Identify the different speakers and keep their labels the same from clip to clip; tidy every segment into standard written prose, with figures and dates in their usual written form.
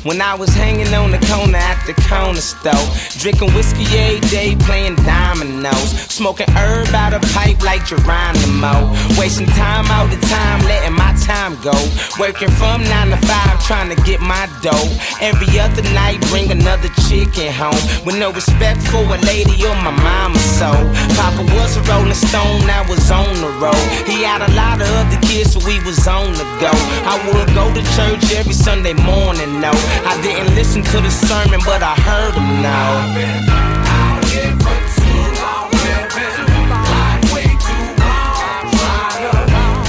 Speaker 1: When I was hanging on the corner at the corner store, drinking whiskey every day, playing dominoes, smoking herb out of pipe like Geronimo, wasting time all the time, letting my time go, working from 9 to 5, trying to get my dough. Every other night, bring another chicken home, with no respect for a lady or my mama's soul. Papa was a rolling stone, I was on the road. He had a lot of other kids, so we was on the go. I would go to church every Sunday morning, no. I didn't listen to the sermon, but I heard him now. I've been out here for too long, living life way too long, trying to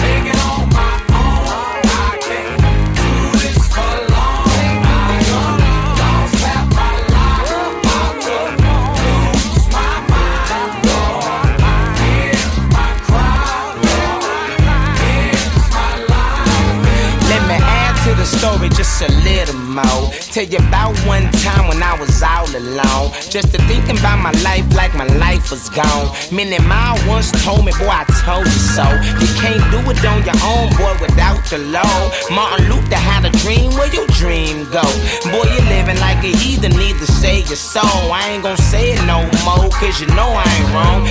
Speaker 1: make it on my own. I can't do this for long. I lost half my life, about to lose my mind. Lord, hear my cry, Lord, here's my life. Let me add to the story just a little more. Tell you about one time when I was all alone, just to thinking about my life like my life was gone. Minnie Ma once told me, boy, I told you so. You can't do it on your own, boy, without the law. Martin Luther had a dream, where your dream go? Boy, you living like a heathen, need to save your soul. I ain't gonna say it no more, cause you know I ain't wrong.